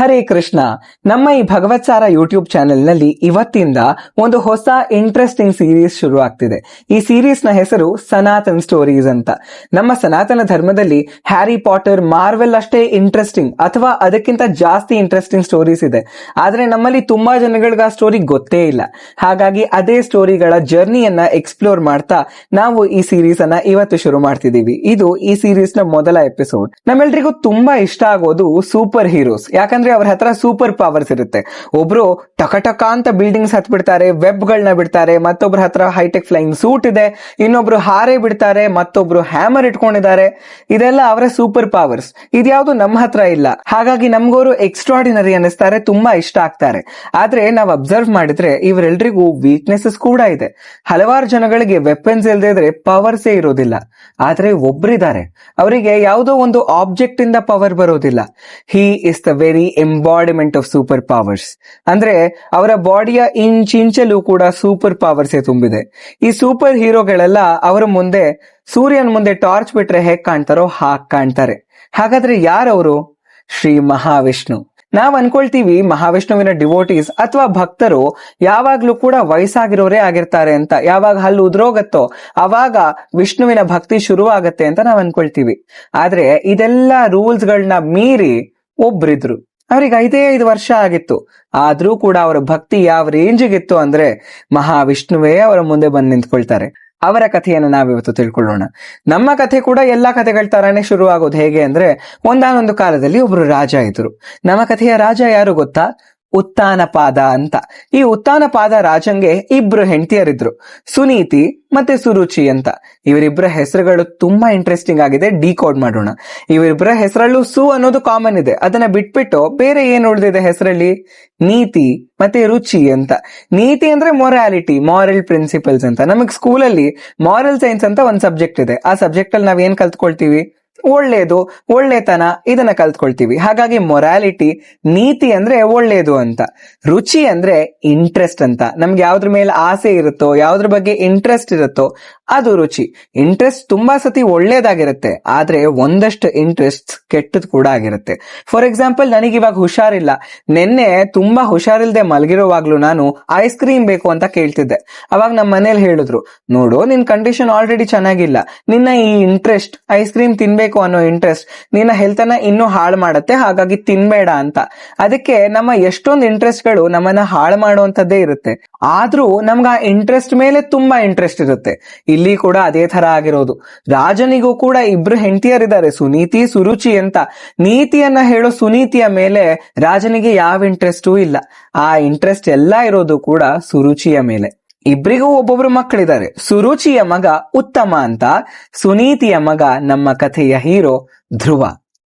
ಹರೇ ಕೃಷ್ಣ. ನಮ್ಮ ಈ ಭಗವತ್ಸಾರ YouTube channel ನಲ್ಲಿ ಇವತ್ತಿಂದ ಒಂದು ಹೊಸ ಇಂಟ್ರೆಸ್ಟಿಂಗ್ ಸೀರೀಸ್ ಶುರು ಆಗ್ತಿದೆ. ಈ ಸೀರೀಸ್ ನ ಹೆಸರು ಸನಾತನ್ ಸ್ಟೋರೀಸ್ ಅಂತ. ನಮ್ಮ ಸನಾತನ ಧರ್ಮದಲ್ಲಿ ಹ್ಯಾರಿ ಪಾಟರ್, ಮಾರ್ವೆಲ್ ಅಷ್ಟೇ ಇಂಟ್ರೆಸ್ಟಿಂಗ್ ಅಥವಾ ಅದಕ್ಕಿಂತ ಜಾಸ್ತಿ ಇಂಟ್ರೆಸ್ಟಿಂಗ್ ಸ್ಟೋರೀಸ್ ಇದೆ. ಆದ್ರೆ ನಮ್ಮಲ್ಲಿ ತುಂಬಾ ಜನಗಳಿಗೆ ಆ ಸ್ಟೋರಿ ಗೊತ್ತೇ ಇಲ್ಲ. ಹಾಗಾಗಿ ಅದೇ ಸ್ಟೋರಿಗಳ ಜರ್ನಿಯನ್ನ ಎಕ್ಸ್ಪ್ಲೋರ್ ಮಾಡ್ತಾ ನಾವು ಈ ಸೀರೀಸ್ ಅನ್ನ ಇವತ್ತು ಶುರು ಮಾಡ್ತಿದೀವಿ. ಇದು ಈ ಸೀರೀಸ್ ನ ಮೊದಲ ಎಪಿಸೋಡ್. ನಮ್ಮೆಲ್ರಿಗೂ ತುಂಬಾ ಇಷ್ಟ ಆಗೋದು ಸೂಪರ್ ಹೀರೋಸ್. ಯಾಕಂದ್ರೆ ಅವ್ರ ಹತ್ರ ಸೂಪರ್ ಪವರ್ಸ್ ಇರುತ್ತೆ. ಒಬ್ರು ಟಕ ಅಂತ ಬಿಲ್ಡಿಂಗ್ಸ್ ಹತ್ ಬಿಡ್ತಾರೆ, ವೆಬ್ ಗಳನ್ನ ಬಿಡ್ತಾರೆ, ಮತ್ತೊಬ್ರ ಹತ್ರ ಹೈಟೆಕ್ ಫ್ಲೈಯಿಂಗ್ ಸೂಟ್ ಇದೆ, ಇನ್ನೊಬ್ರು ಹಾರೆ ಬಿಡ್ತಾರೆ, ಮತ್ತೊಬ್ರು ಹ್ಯಾಮರ್ ಇಟ್ಕೊಂಡಿದ್ದಾರೆ. ಇದೆಲ್ಲ ಅವರ ಸೂಪರ್ ಪವರ್ಸ್. ಇದ್ಯಾವುದು ನಮ್ಮ ಹತ್ರ ಇಲ್ಲ. ಹಾಗಾಗಿ ನಮ್ಗೋರು ಎಕ್ಸ್ಟ್ರಾರ್ಡಿನರಿ ಅನ್ನಿಸ್ತಾರೆ, ತುಂಬಾ ಇಷ್ಟ ಆಗ್ತಾರೆ. ಆದ್ರೆ ನಾವ್ ಅಬ್ಸರ್ವ್ ಮಾಡಿದ್ರೆ ಇವರೆಲ್ರಿಗೂ ವೀಕ್ನೆಸಸ್ ಕೂಡ ಇದೆ. ಹಲವಾರು ಜನಗಳಿಗೆ ವೆಪನ್ಸ್ ಇಲ್ದೇ ಇದ್ರೆ ಪವರ್ಸೇ ಇರೋದಿಲ್ಲ. ಆದ್ರೆ ಒಬ್ರಿದ್ದಾರೆ, ಅವರಿಗೆ ಯಾವುದೋ ಒಂದು ಆಬ್ಜೆಕ್ಟ್ ಇಂದ ಪವರ್ ಬರೋದಿಲ್ಲ. He is the very embodiment of super powers. ಅಂದ್ರೆ ಅವರ ಬಾಡಿಯ ಇಂಚಲ್ಲೂ ಕೂಡ ಸೂಪರ್ ಪವರ್ಸ್ ತುಂಬಿದೆ. ಈ ಸೂಪರ್ ಹೀರೋಗಳೆಲ್ಲ ಅವರ ಮುಂದೆ ಸೂರ್ಯನ ಮುಂದೆ ಟಾರ್ಚ್ ಬಿಟ್ರೆ ಹೇಗ್ ಕಾಣ್ತಾರೋ ಹಾಗ್ ಕಾಣ್ತಾರೆ. ಹಾಗಾದ್ರೆ ಯಾರವರು? ಶ್ರೀ ಮಹಾವಿಷ್ಣು. ನಾವ್ ಅನ್ಕೊಳ್ತೀವಿ ಮಹಾವಿಷ್ಣುವಿನ ಡಿವೋಟೀಸ್ ಅಥವಾ ಭಕ್ತರು ಯಾವಾಗ್ಲೂ ಕೂಡ ವಯಸ್ಸಾಗಿರೋರೇ ಆಗಿರ್ತಾರೆ ಅಂತ. ಯಾವಾಗ ಹಲ್ಲು ಉದ್ರೋಗತ್ತೋ ಅವಾಗ ವಿಷ್ಣುವಿನ ಭಕ್ತಿ ಶುರು ಆಗತ್ತೆ ಅಂತ ನಾವ್ ಅನ್ಕೊಳ್ತೀವಿ. ಆದ್ರೆ ಇದೆಲ್ಲ ರೂಲ್ಸ್ ಗಳನ್ನ ಮೀರಿ ಒಬ್ರಿದ್ರು. ಅವ್ರಿಗೆ 5 ವರ್ಷ ಆಗಿತ್ತು. ಆದ್ರೂ ಕೂಡ ಅವರ ಭಕ್ತಿ ಯಾವ ರೇಂಜಿಗಿತ್ತು ಅಂದ್ರೆ ಮಹಾವಿಷ್ಣುವೇ ಅವರ ಮುಂದೆ ಬಂದು ನಿಂತ್ಕೊಳ್ತಾರೆ. ಅವರ ಕಥೆಯನ್ನು ನಾವಿವತ್ತು ತಿಳ್ಕೊಳ್ಳೋಣ. ನಮ್ಮ ಕಥೆ ಕೂಡ ಎಲ್ಲಾ ಕಥೆಗಳ ತರಾನೇ ಶುರು ಆಗೋದು ಹೇಗೆ ಅಂದ್ರೆ, ಒಂದಾನೊಂದು ಕಾಲದಲ್ಲಿ ಒಬ್ರು ರಾಜ ಇದ್ರು. ನಮ್ಮ ಕಥೆಯ ರಾಜ ಯಾರು ಗೊತ್ತಾ? ಉತ್ತಾನಪಾದ ಅಂತ. ಈ ಉತ್ತಾನಪಾದ ರಾಜಂಗೆ 2 ಹೆಂಡತಿಯರಿದ್ರು, ಸುನೀತಿ ಮತ್ತೆ ಸುರುಚಿ ಅಂತ. ಇವರಿಬ್ಬರ ಹೆಸರುಗಳು ತುಂಬಾ ಇಂಟ್ರೆಸ್ಟಿಂಗ್ ಆಗಿದೆ. ಡಿಕೋಡ್ ಮಾಡೋಣ. ಇವರಿಬ್ಬರ ಹೆಸರಲ್ಲೂ ಸು ಅನ್ನೋದು ಕಾಮನ್ ಇದೆ. ಅದನ್ನ ಬಿಟ್ಬಿಟ್ಟು ಬೇರೆ ಏನ್ ಉಳಿದಿದೆ ಹೆಸರಲ್ಲಿ? ನೀತಿ ಮತ್ತೆ ರುಚಿ ಅಂತ. ನೀತಿ ಅಂದ್ರೆ ಮೊರಾಲಿಟಿ, ಮಾರಲ್ ಪ್ರಿನ್ಸಿಪಲ್ಸ್ ಅಂತ. ನಮಗ್ ಸ್ಕೂಲಲ್ಲಿ ಮಾರಲ್ ಸೈನ್ಸ್ ಅಂತ ಒಂದ್ ಸಬ್ಜೆಕ್ಟ್ ಇದೆ. ಆ ಸಬ್ಜೆಕ್ಟ್ ಅಲ್ಲಿ ನಾವ್ ಏನ್ ಕಲ್ತ್ಕೊಳ್ತೀವಿ? ಒಳ್ಳೇದು, ಒಳ್ಳೆತನ, ಇದನ್ನ ಕಲ್ತ್ಕೊಳ್ತೀವಿ. ಹಾಗಾಗಿ ಮೊರಾಲಿಟಿ, ನೀತಿ ಅಂದ್ರೆ ಒಳ್ಳೇದು ಅಂತ. ರುಚಿ ಅಂದ್ರೆ ಇಂಟ್ರೆಸ್ಟ್ ಅಂತ. ನಮ್ಗೆ ಯಾವ್ದ್ರ ಮೇಲೆ ಆಸೆ ಇರುತ್ತೋ, ಯಾವ್ದ್ರ ಬಗ್ಗೆ ಇಂಟ್ರೆಸ್ಟ್ ಇರುತ್ತೋ ಅದು ರುಚಿ. ಇಂಟ್ರೆಸ್ಟ್ ತುಂಬಾ ಸತಿ ಒಳ್ಳೇದಾಗಿರುತ್ತೆ, ಆದ್ರೆ ಒಂದಷ್ಟು ಇಂಟ್ರೆಸ್ಟ್ ಕೆಟ್ಟದ್ ಕೂಡ ಆಗಿರುತ್ತೆ. ಫಾರ್ ಎಕ್ಸಾಂಪಲ್, ನನಗಿವಾಗ ಹುಷಾರಿಲ್ಲ. ನಿನ್ನೆ ತುಂಬಾ ಹುಷಾರಿಲ್ದೆ ಮಲಗಿರೋವಾಗ್ಲೂ ನಾನು ಐಸ್ ಕ್ರೀಮ್ ಬೇಕು ಅಂತ ಕೇಳ್ತಿದ್ದೆ. ಅವಾಗ ನಮ್ಮ ಮನೇಲಿ ಹೇಳಿದ್ರು, ನೋಡು ನಿನ್ ಕಂಡೀಷನ್ ಆಲ್ರೆಡಿ ಚೆನ್ನಾಗಿಲ್ಲ, ನಿನ್ನ ಈ ಇಂಟ್ರೆಸ್ಟ್ ಐಸ್ ಕ್ರೀಮ್ ತಿನ್ಬೇಕು ಅನ್ನೋ ಇಂಟ್ರೆಸ್ಟ್ ನಿನ್ನ ಹೆಲ್ತ್ ಅನ್ನ ಇನ್ನೂ ಹಾಳು ಮಾಡತ್ತೆ, ಹಾಗಾಗಿ ತಿನ್ಬೇಡ ಅಂತ. ಅದಕ್ಕೆ ನಮ್ಮ ಎಷ್ಟೊಂದು ಇಂಟ್ರೆಸ್ಟ್ ಗಳು ನಮ್ಮನ್ನ ಹಾಳು ಮಾಡುವಂತದ್ದೇ ಇರುತ್ತೆ. ಆದ್ರೂ ನಮ್ಗ ಆ ಇಂಟ್ರೆಸ್ಟ್ ಮೇಲೆ ತುಂಬಾ ಇಂಟ್ರೆಸ್ಟ್ ಇರುತ್ತೆ. ಇಲ್ಲಿ ಕೂಡ ಅದೇ ತರ ಆಗಿರೋದು. ರಾಜನಿಗೂ ಕೂಡ 2 ಹೆಂಡತಿಯರಿದ್ದಾರೆ, ಸುನೀತಿ ಸುರುಚಿ ಅಂತ. ನೀತಿಯನ್ನ ಹೇಳೋ ಸುನೀತಿಯ ಮೇಲೆ ರಾಜನಿಗೆ ಯಾವ ಇಂಟ್ರೆಸ್ಟೂ ಇಲ್ಲ. ಆ ಇಂಟ್ರೆಸ್ಟ್ ಎಲ್ಲ ಇರೋದು ಕೂಡ ಸುರುಚಿಯ ಮೇಲೆ. ಇಬ್ರಿಗೂ ಒಬ್ಬೊಬ್ರು ಮಕ್ಕಳಿದ್ದಾರೆ. ಸುರುಚಿಯ ಮಗ ಉತ್ತಮ ಅಂತ, ಸುನೀತಿಯ ಮಗ ನಮ್ಮ ಕಥೆಯ ಹೀರೋ ಧ್ರುವ.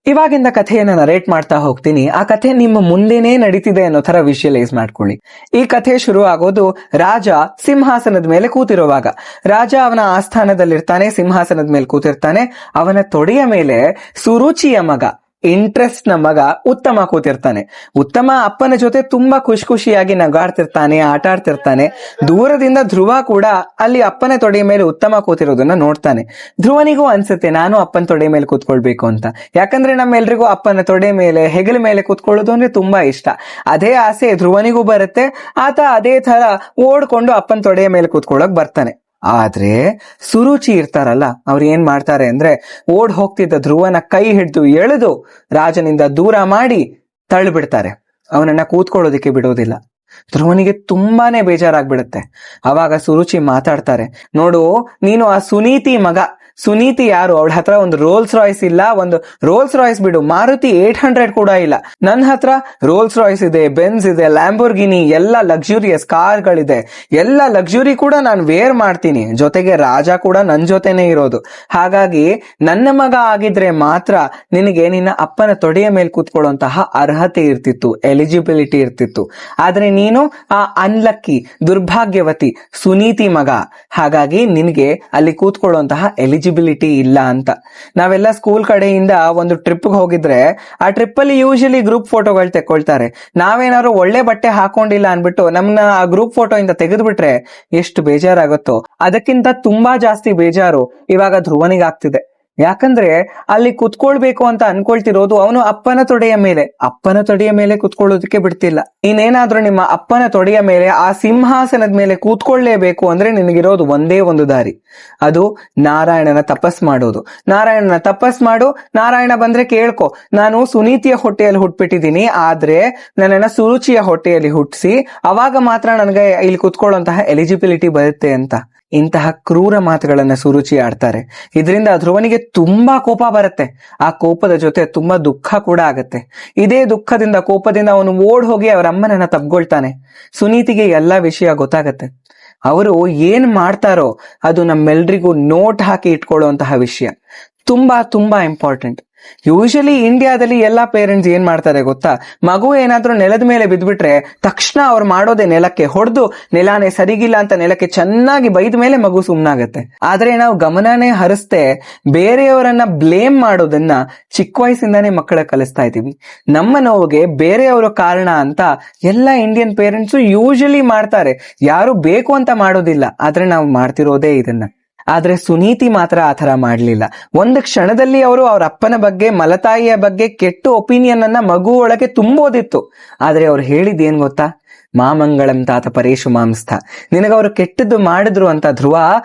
ಇವಾಗಿಂದ ಕಥೆಯನ್ನ ನರೇಟ್ ಮಾಡ್ತಾ ಹೋಗ್ತೀನಿ. ಆ ಕಥೆ ನಿಮ್ಮ ಮುಂದೆನೇ ನಡೀತಿದೆ ಅನ್ನೋ ತರ ವಿಷುವಲೈಸ್ ಮಾಡ್ಕೊಳ್ಳಿ. ಈ ಕಥೆ ಶುರು ಆಗೋದು ರಾಜ ಸಿಂಹಾಸನದ ಮೇಲೆ ಕೂತಿರುವಾಗ. ರಾಜ ಅವನ ಆಸ್ಥಾನದಲ್ಲಿರ್ತಾನೆ, ಸಿಂಹಾಸನದ ಮೇಲೆ ಕೂತಿರ್ತಾನೆ. ಅವನ ತೊಡೆಯ ಮೇಲೆ ಸುರುಚಿಯ ಮಗ, ಇಂಟ್ರೆಸ್ಟ್ ನ ಮಗ ಉತ್ತಮ ಕೂತಿರ್ತಾನೆ. ಉತ್ತಮ ಅಪ್ಪನ ಜೊತೆ ತುಂಬಾ ಖುಷಿಯಾಗಿ ನಗಾಡ್ತಿರ್ತಾನೆ, ಆಟ ಆಡ್ತಿರ್ತಾನೆ. ದೂರದಿಂದ ಧ್ರುವ ಕೂಡ ಅಲ್ಲಿ ಅಪ್ಪನ ತೊಡೆಯ ಮೇಲೆ ಉತ್ತಮ ಕೂತಿರೋದನ್ನ ನೋಡ್ತಾನೆ. ಧ್ರುವನಿಗೂ ಅನ್ಸುತ್ತೆ, ನಾನು ಅಪ್ಪನ ತೊಡೆ ಮೇಲೆ ಕೂತ್ಕೊಳ್ಬೇಕು ಅಂತ. ಯಾಕಂದ್ರೆ ನಮ್ಮೆಲ್ರಿಗೂ ಅಪ್ಪನ ತೊಡೆ ಮೇಲೆ, ಹೆಗಲ ಮೇಲೆ ಕೂತ್ಕೊಳ್ಳೋದು ಅಂದ್ರೆ ತುಂಬಾ ಇಷ್ಟ. ಅದೇ ಆಸೆ ಧ್ರುವನಿಗೂ ಬರುತ್ತೆ. ಆತ ಅದೇ ತರ ಓಡ್ಕೊಂಡು ಅಪ್ಪನ ತೊಡೆಯ ಮೇಲೆ ಕೂತ್ಕೊಳ್ಳೋಕ್ ಬರ್ತಾನೆ. ಆದ್ರೆ ಸುರುಚಿ ಇರ್ತಾರಲ್ಲ, ಅವ್ರು ಏನ್ ಮಾಡ್ತಾರೆ ಅಂದ್ರೆ, ಓಡ್ ಹೋಗ್ತಿದ್ದ ಧ್ರುವನ ಕೈ ಹಿಡಿದು ಎಳೆದು ರಾಜನಿಂದ ದೂರ ಮಾಡಿ ತಳ್ಳಿಬಿಡ್ತಾರೆ. ಅವನನ್ನ ಕೂತ್ಕೊಳ್ಳೋದಿಕ್ಕೆ ಬಿಡೋದಿಲ್ಲ. ಧ್ರುವನಿಗೆ ತುಂಬಾನೇ ಬೇಜಾರಾಗ್ಬಿಡುತ್ತೆ. ಅವಾಗ ಸುರುಚಿ ಮಾತಾಡ್ತಾರೆ, ನೋಡು ನೀನು ಆ ಸುನೀತಿ ಮಗ. ಸುನೀತಿ ಯಾರು? ಅವಳ ಹತ್ರ ಒಂದು ರೋಲ್ಸ್ ರಾಯ್ಸ್ ಇಲ್ಲ. ಒಂದು ರೋಲ್ಸ್ ರಾಯ್ಸ್ ಬಿಡು, ಮಾರುತಿ 800 ಕೂಡ ಇಲ್ಲ. ನನ್ನ ಹತ್ರ ರೋಲ್ಸ್ ರಾಯ್ಸ್ ಇದೆ, ಬೆನ್ಸ್ ಇದೆ, ಲ್ಯಾಂಬೋರ್ಗಿನಿ, ಎಲ್ಲ ಲಕ್ಸುರಿಯಸ್ ಕಾರ್ಗಳಿದೆ. ಎಲ್ಲ ಲಕ್ಸುರಿ ಕೂಡ ನಾನು ವೇರ್ ಮಾಡ್ತೀನಿ. ಜೊತೆಗೆ ರಾಜ ಕೂಡ ನನ್ ಜೊತೆನೆ ಇರೋದು. ಹಾಗಾಗಿ ನನ್ನ ಮಗ ಆಗಿದ್ರೆ ಮಾತ್ರ ನಿನಗೆ ನಿನ್ನ ಅಪ್ಪನ ತೊಡೆಯ ಮೇಲೆ ಕೂತ್ಕೊಳ್ಳುವಂತಹ ಅರ್ಹತೆ ಇರ್ತಿತ್ತು, ಎಲಿಜಿಬಿಲಿಟಿ ಇರ್ತಿತ್ತು. ಆದ್ರೆ ನೀನು ಆ ಅನ್ಲಕ್ಕಿ, ದುರ್ಭಾಗ್ಯವತಿ ಸುನೀತಿ ಮಗ. ಹಾಗಾಗಿ ನಿನಗೆ ಅಲ್ಲಿ ಕೂತ್ಕೊಳ್ಳುವಂತಹ ಎಲಿಜಿಬಿಲಿಟಿ ಇಲ್ಲ ಅಂತ. ನಾವೆಲ್ಲ ಸ್ಕೂಲ್ ಕಡೆಯಿಂದ ಒಂದು ಟ್ರಿಪ್ ಹೋಗಿದ್ರೆ ಆ ಟ್ರಿಪ್ ಅಲ್ಲಿ ಯೂಶಲಿ ಗ್ರೂಪ್ ಫೋಟೋಗಳು ತೆಕ್ಕೊಳ್ತಾರೆ. ನಾವೇನಾದ್ರು ಒಳ್ಳೆ ಬಟ್ಟೆ ಹಾಕೊಂಡಿಲ್ಲ ಅನ್ಬಿಟ್ಟು ನಮ್ನ ಆ ಗ್ರೂಪ್ ಫೋಟೋ ಇಂದ ತೆಗೆದ್ಬಿಟ್ರೆ ಎಷ್ಟು ಬೇಜಾರಾಗುತ್ತೋ. ಅದಕ್ಕಿಂತ ತುಂಬಾ ಜಾಸ್ತಿ ಬೇಜಾರು ಇವಾಗ ಧ್ರುವನಿಗಾಗ್ತಿದೆ. ಯಾಕಂದ್ರೆ ಅಲ್ಲಿ ಕುತ್ಕೊಳ್ಬೇಕು ಅಂತ ಅನ್ಕೊಳ್ತಿರೋದು ಅವನು ಅಪ್ಪನ ತೊಡೆಯ ಮೇಲೆ ಕುತ್ಕೊಳ್ಳೋದಕ್ಕೆ ಬಿಡ್ತಿಲ್ಲ. ನೀನೇನಾದ್ರೂ ನಿಮ್ಮ ಅಪ್ಪನ ತೊಡೆಯ ಮೇಲೆ ಆ ಸಿಂಹಾಸನದ ಮೇಲೆ ಕೂತ್ಕೊಳ್ಳೇಬೇಕು ಅಂದ್ರೆ ನಿನಗಿರೋದು ಒಂದೇ ಒಂದು ದಾರಿ, ಅದು ನಾರಾಯಣನ ತಪಸ್ ಮಾಡೋದು. ನಾರಾಯಣನ ತಪಸ್ ಮಾಡು, ನಾರಾಯಣ ಬಂದ್ರೆ ಕೇಳ್ಕೊ, ನಾನು ಸುನೀತಿಯ ಹೊಟ್ಟೆಯಲ್ಲಿ ಹುಟ್ಬಿಟ್ಟಿದ್ದೀನಿ, ಆದ್ರೆ ನನ್ನನ್ನ ಸುರುಚಿಯ ಹೊಟ್ಟೆಯಲ್ಲಿ ಹುಟ್ಟಿಸಿ, ಅವಾಗ ಮಾತ್ರ ನನಗೆ ಇಲ್ಲಿ ಕುತ್ಕೊಳ್ಳುವಂತಹ ಎಲಿಜಿಬಿಲಿಟಿ ಬರುತ್ತೆ ಅಂತ. ಇಂತಹ ಕ್ರೂರ ಮಾತುಗಳನ್ನ ಸುರುಚಿ ಆಡ್ತಾರೆ. ಇದರಿಂದ ಧ್ರುವನಿಗೆ ತುಂಬಾ ಕೋಪ ಬರುತ್ತೆ. ಆ ಕೋಪದ ಜೊತೆ ತುಂಬಾ ದುಃಖ ಕೂಡ ಆಗತ್ತೆ. ಇದೇ ದುಃಖದಿಂದ, ಕೋಪದಿಂದ ಅವನು ಓಡ್ ಹೋಗಿ ಅವರ ಅಮ್ಮನನ್ನ ತಬ್ಕೊಳ್ತಾನೆ. ಸುನೀತಿಗೆ ಎಲ್ಲಾ ವಿಷಯ ಗೊತ್ತಾಗತ್ತೆ. ಅವರು ಏನ್ ಮಾಡ್ತಾರೋ ಅದು ನಮ್ಮೆಲ್ರಿಗೂ ನೋಟ್ ಹಾಕಿ ಇಟ್ಕೊಳ್ಳುವಂತಹ ವಿಷಯ. ತುಂಬಾ ತುಂಬಾ ಇಂಪಾರ್ಟೆಂಟ್. ಯೂಶಲಿ ಇಂಡಿಯಾದಲ್ಲಿ ಎಲ್ಲಾ ಪೇರೆಂಟ್ಸ್ ಏನ್ ಮಾಡ್ತಾರೆ ಗೊತ್ತಾ, ಮಗು ಏನಾದ್ರೂ ನೆಲದ ಮೇಲೆ ಬಿದ್ಬಿಟ್ರೆ ತಕ್ಷಣ ಅವ್ರು ಮಾಡೋದೇ ನೆಲಕ್ಕೆ ಹೊಡೆದು, ನೆಲಾನೇ ಸರಿಗಿಲ್ಲ ಅಂತ ನೆಲಕ್ಕೆ ಚೆನ್ನಾಗಿ ಬೈದ ಮೇಲೆ ಮಗು ಸುಮ್ನಾಗತ್ತೆ. ಆದ್ರೆ ನಾವು ಗಮನನೇ ಹರಿಸ್ತೆ ಬೇರೆಯವರನ್ನ ಬ್ಲೇಮ್ ಮಾಡೋದನ್ನ ಚಿಕ್ಕ ವಯಸ್ಸಿಂದಾನೇ ಮಕ್ಕಳ ಕಲಿಸ್ತಾ ಇದೀವಿ. ನಮ್ಮ ನೋವಿಗೆ ಬೇರೆಯವರು ಕಾರಣ ಅಂತ ಎಲ್ಲಾ ಇಂಡಿಯನ್ ಪೇರೆಂಟ್ಸ್ ಯೂಶಲಿ ಮಾಡ್ತಾರೆ. ಯಾರು ಬೇಕು ಅಂತ ಮಾಡೋದಿಲ್ಲ, ಆದ್ರೆ ನಾವು ಮಾಡ್ತಿರೋದೇ ಇದನ್ನ. ಆದ್ರೆ ಸುನೀತಿ ಮಾತ್ರ ಆತರ ಮಾಡ್ಲಿಲ್ಲ. ಒಂದು ಕ್ಷಣದಲ್ಲಿ ಅವರು ಅವ್ರ ಅಪ್ಪನ ಬಗ್ಗೆ, ಮಲತಾಯಿಯ ಬಗ್ಗೆ ಕೆಟ್ಟ ಒಪಿನಿಯನ್ ಅನ್ನ ಮಗು ಒಳಗೆ ತುಂಬೋದಿತ್ತು. ಆದ್ರೆ ಅವ್ರು ಹೇಳಿದ್ ಏನ್ ಗೊತ್ತಾ, ಮಾಮಂಗಳಂ ತಾತ ಪರೇಶು ಮಾಂಸ್ಥ. ನಿನಗವರು ಕೆಟ್ಟದ್ದು ಮಾಡಿದ್ರು ಅಂತ ಧ್ರುವ,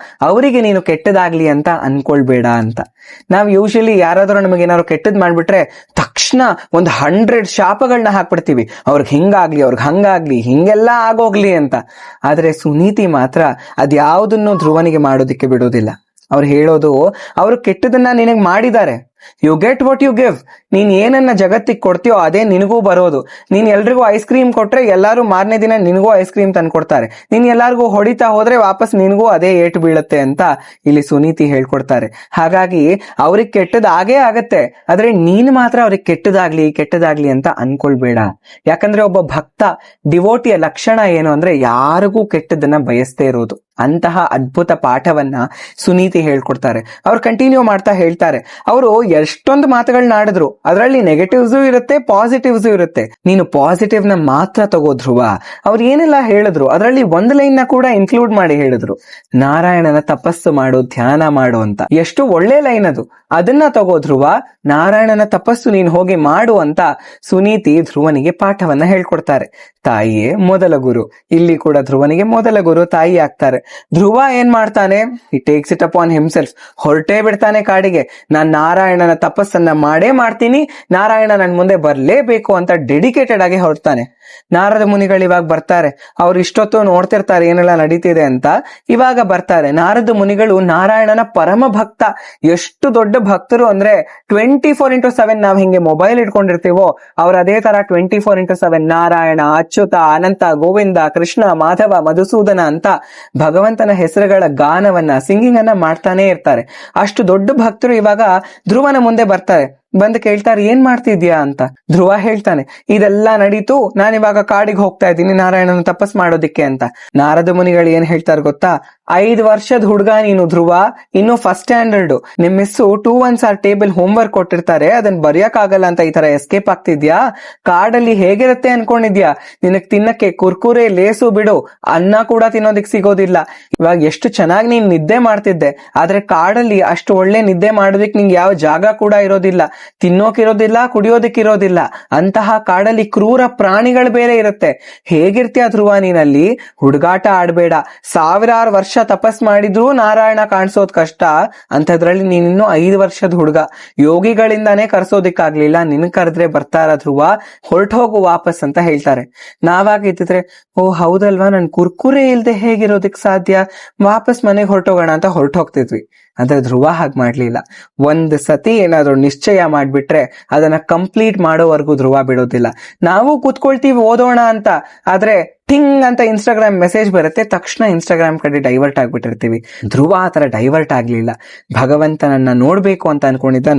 ಅವರಿಗೆ ನೀನು ಕೆಟ್ಟದಾಗ್ಲಿ ಅಂತ ಅನ್ಕೊಳ್ಬೇಡ ಅಂತ. ನಾವ್ ಯೂಶಲಿ ಯಾರಾದ್ರೂ ನಮಗೇನಾದ್ರು ಕೆಟ್ಟದ್ ಮಾಡ್ಬಿಟ್ರೆ ತಕ್ಷಣ 100 ಶಾಪಗಳನ್ನ ಹಾಕ್ಬಿಡ್ತೀವಿ. ಅವ್ರಿಗೆ ಹಿಂಗಾಗ್ಲಿ, ಅವ್ರಿಗೆ ಹಂಗಾಗ್ಲಿ, ಹಿಂಗೆಲ್ಲಾ ಆಗೋಗ್ಲಿ ಅಂತ. ಆದ್ರೆ ಸುನೀತಿ ಮಾತ್ರ ಅದ್ಯಾವುದನ್ನು ಧ್ರುವನಿಗೆ ಮಾಡೋದಿಕ್ಕೆ ಬಿಡೋದಿಲ್ಲ. ಅವ್ರು ಹೇಳೋದು, ಅವರು ಕೆಟ್ಟದನ್ನ ನಿನಗ್ ಮಾಡಿದ್ದಾರೆ, you get what you give. ನೀನ್ ಏನನ್ನ ಜಗತ್ತಿಗೆ ಕೊಡ್ತೀಯೋ ಅದೇ ನಿನಗೂ ಬರೋದು. ನೀನ್ ಎಲ್ರಿಗೂ ಐಸ್ ಕ್ರೀಮ್ ಕೊಟ್ರೆ ಎಲ್ಲಾರು ಮಾರನೇ ದಿನ ನಿನಗೂ ಐಸ್ ಕ್ರೀಮ್ ತಂದ್ಕೊಡ್ತಾರೆ. ನೀನ್ ಎಲ್ಲಾರ್ಗೂ ಹೊಡಿತಾ ಹೋದ್ರೆ ವಾಪಸ್ ನಿನಗೂ ಅದೇ ಏಟು ಬೀಳುತ್ತೆ ಅಂತ ಇಲ್ಲಿ ಸುನೀತಿ ಹೇಳ್ಕೊಡ್ತಾರೆ. ಹಾಗಾಗಿ ಅವ್ರಿಗೆ ಕೆಟ್ಟದ್ ಆಗೇ ಆಗತ್ತೆ, ಆದ್ರೆ ನೀನ್ ಮಾತ್ರ ಅವ್ರಿಗೆ ಕೆಟ್ಟದಾಗ್ಲಿ ಅಂತ ಅನ್ಕೊಳ್ಬೇಡ. ಯಾಕಂದ್ರೆ ಒಬ್ಬ ಭಕ್ತ, ಡಿವೋಟಿಯ ಲಕ್ಷಣ ಏನು ಅಂದ್ರೆ ಯಾರಿಗೂ ಕೆಟ್ಟದನ್ನ ಬಯಸ್ತೇ ಇರೋದು. ಅಂತಹ ಅದ್ಭುತ ಪಾಠವನ್ನ ಸುನೀತಿ ಹೇಳ್ಕೊಡ್ತಾರೆ. ಅವ್ರು ಕಂಟಿನ್ಯೂ ಮಾಡ್ತಾ ಹೇಳ್ತಾರೆ, ಅವರು ಎಷ್ಟೊಂದು ಮಾತುಗಳನ್ನ ಆಡಿದ್ರು, ಅದರಲ್ಲಿ ನೆಗೆಟಿವ್ಸು ಇರುತ್ತೆ, ಪಾಸಿಟಿವ್ಸು ಇರುತ್ತೆ. ನೀನು ಪಾಸಿಟಿವ್ ನ ಮಾತ್ರ ತಗೋ ಧ್ರುವ. ಅವ್ರು ಏನೆಲ್ಲ ಹೇಳಿದ್ರು ಅದರಲ್ಲಿ ಒಂದು ಲೈನ್ ನ ಕೂಡ ಇನ್ಕ್ಲೂಡ್ ಮಾಡಿ ಹೇಳಿದ್ರು, ನಾರಾಯಣನ ತಪಸ್ಸು ಮಾಡು, ಧ್ಯಾನ ಮಾಡು ಅಂತ. ಎಷ್ಟು ಒಳ್ಳೆ ಲೈನ್ ಅದು. ಅದನ್ನ ತಗೋ ಧ್ರುವ, ನಾರಾಯಣನ ತಪಸ್ಸು ನೀನು ಹೋಗಿ ಮಾಡು ಅಂತ ಸುನೀತಿ ಧ್ರುವನಿಗೆ ಪಾಠವನ್ನ ಹೇಳ್ಕೊಡ್ತಾರೆ. ತಾಯಿಯೇ ಮೊದಲ ಗುರು. ಇಲ್ಲಿ ಕೂಡ ಧ್ರುವನಿಗೆ ಮೊದಲ ಗುರು ತಾಯಿ ಆಗ್ತಾರೆ. ಧ್ರುವ ಏನ್ ಮಾಡ್ತಾನೆ, he takes it upon himself. ಹೊರಟೇ ಬಿಡ್ತಾನೆ ಕಾಡಿಗೆ. ನಾನ್ ನಾರಾಯಣನ ತಪಸ್ಸನ್ನ ಮಾಡೇ ಮಾಡ್ತೀನಿ, ನಾರಾಯಣ ನನ್ ಮುಂದೆ ಬರ್ಲೇಬೇಕು ಅಂತ ಡೆಡಿಕೇಟೆಡ್ ಆಗಿ ಹೊರಡ್ತಾನೆ. ನಾರದ ಮುನಿಗಳು ಇವಾಗ ಬರ್ತಾರೆ. ಅವ್ರು ಇಷ್ಟೊತ್ತು ನೋಡ್ತಿರ್ತಾರೆ ಏನೆಲ್ಲ ನಡೀತಿದೆ ಅಂತ. ಇವಾಗ ಬರ್ತಾರೆ. ನಾರದ ಮುನಿಗಳು ನಾರಾಯಣನ ಪರಮ ಭಕ್ತ. ಎಷ್ಟು ದೊಡ್ಡ ಭಕ್ತರು ಅಂದ್ರೆ 24x7 ನಾವ್ ಹಿಂಗೆ ಮೊಬೈಲ್ ಇಟ್ಕೊಂಡಿರ್ತೀವೋ ಅವ್ರ ಅದೇ ತರ 24x7 ನಾರಾಯಣ, ಅಚ್ಯುತ, ಅನಂತ, ಗೋವಿಂದ, ಕೃಷ್ಣ, ಮಾಧವ, ಮಧುಸೂದನ ಅಂತ ಭಗವಂತನ ಹೆಸರುಗಳ ಗಾನವನ್ನ, ಸಿಂಗಿಂಗ್ ಅನ್ನ ಮಾಡ್ತಾನೆ ಇರ್ತಾರೆ. ಅಷ್ಟು ದೊಡ್ಡ ಭಕ್ತರು ಇವಾಗ ಧ್ರುವನ ಮುಂದೆ ಬರ್ತಾರೆ. ಬಂದು ಕೇಳ್ತಾರೆ, ಏನ್ ಮಾಡ್ತಿದ್ಯಾ ಅಂತ. ಧ್ರುವ ಹೇಳ್ತಾನೆ, ಇದೆಲ್ಲ ನಡೀತು, ನಾನಿವಾಗ ಕಾಡಿಗೆ ಹೋಗ್ತಾ ಇದ್ದೀನಿ ನಾರಾಯಣನ ತಪಸ್ ಮಾಡೋದಿಕ್ಕೆ ಅಂತ. ನಾರದ ಮುನಿಗಳು ಏನ್ ಹೇಳ್ತಾರೆ ಗೊತ್ತಾ, 5 ವರ್ಷದ ಹುಡುಗ ನೀನು ಧ್ರುವ, ಇನ್ನು ಫಸ್ಟ್ ಸ್ಟ್ಯಾಂಡರ್ಡ್. ನಿಮ್ miss 2 1s are table home work ಕೊಟ್ಟಿರ್ತಾರೆ, ಅದನ್ನ ಬರೆಯಕ್ ಆಗಲ್ಲ ಅಂತ ಈ ತರ ಎಸ್ಕೇಪ್ ಆಗ್ತಿದ್ಯಾ? ಕಾಡಲ್ಲಿ ಹೇಗಿರುತ್ತೆ ಅನ್ಕೊಂಡಿದ್ಯಾ? ನಿನಗ್ ತಿನ್ನಕ್ಕೆ ಕುರ್ಕುರೆ, ಲೇಸು ಬಿಡು, ಅನ್ನ ಕೂಡ ತಿನ್ನೋದಿಕ್ ಸಿಗೋದಿಲ್ಲ. ಇವಾಗ ಎಷ್ಟು ಚೆನ್ನಾಗಿ ನೀನ್ ನಿದ್ದೆ ಮಾಡ್ತಿದ್ದೆ, ಆದ್ರೆ ಕಾಡಲ್ಲಿ ಅಷ್ಟು ಒಳ್ಳೆ ನಿದ್ದೆ ಮಾಡೋದಿಕ್ ನಿಂಗೆ ಯಾವ ಜಾಗ ಕೂಡ ಇರೋದಿಲ್ಲ, ತಿನ್ನೋಕಿರೋದಿಲ್ಲ, ಕುಡಿಯೋದಿಕ್ಕಿರೋದಿಲ್ಲ. ಅಂತಹ ಕಾಡಲ್ಲಿ ಕ್ರೂರ ಪ್ರಾಣಿಗಳು ಬೇರೆ ಇರುತ್ತೆ. ಹೇಗಿರ್ತೀಯ ಧ್ರುವ ನೀನಲ್ಲಿ? ಹುಡುಗಾಟ ಆಡ್ಬೇಡ. 1000 ವರ್ಷ ತಪಸ್ ಮಾಡಿದ್ರು ನಾರಾಯಣ ಕಾಣಿಸೋದ್ ಕಷ್ಟ, ಅಂತದ್ರಲ್ಲಿ ನೀನಿನ್ನು 5 ವರ್ಷದ ಹುಡುಗ. ಯೋಗಿಗಳಿಂದಾನೇ ಕರ್ಸೋದಿಕ್ಕಾಗ್ಲಿಲ್ಲ, ನಿನ್ ಕರೆದ್ರೆ ಬರ್ತಾರ ಧ್ರುವ, ಹೊರಟೋಗು ವಾಪಸ್ ಅಂತ ಹೇಳ್ತಾರೆ. ನಾವಾಗಿದ್ದಿದ್ರೆ, ಓ ಹೌದಲ್ವಾ, ನನ್ ಕುರ್ಕುರೆ ಇಲ್ದೆ ಹೇಗಿರೋದಿಕ್ ಸಾಧ್ಯ, ವಾಪಸ್ ಮನೆಗೆ ಹೊರಟೋಗೋಣ ಅಂತ ಹೊರಟೋಗ್ತಿದ್ವಿ. ಆದ್ರೆ ಧ್ರುವ ಹಾಗೆ ಮಾಡ್ಲಿಲ್ಲ. ಒಂದ್ ಸತಿ ಏನಾದ್ರು ನಿಶ್ಚಯ ಮಾಡ್ಬಿಟ್ರೆ ಅದನ್ನ ಕಂಪ್ಲೀಟ್ ಮಾಡೋವರೆಗೂ ಧ್ರುವ ಬಿಡೋದಿಲ್ಲ. ನಾವು ಕೂತ್ಕೊಳ್ತೀವಿ ಓದೋಣ ಅಂತ, ಆದ್ರೆ ಟಿಂಗ್ ಅಂತ ಇನ್ಸ್ಟಾಗ್ರಾಮ್ ಮೆಸೇಜ್ ಬರುತ್ತೆ, ತಕ್ಷಣ ಇನ್ಸ್ಟಾಗ್ರಾಮ್ ಕಡೆ ಡೈವರ್ಟ್ ಆಗ್ಬಿಟ್ಟಿರ್ತೀವಿ. ಧ್ರುವ ಆ ತರ ಡೈವರ್ಟ್ ಆಗ್ಲಿಲ್ಲ. ಭಗವಂತನನ್ನ ನೋಡ್ಬೇಕು ಅಂತ ಅನ್ಕೊಂಡಿದ್ದ,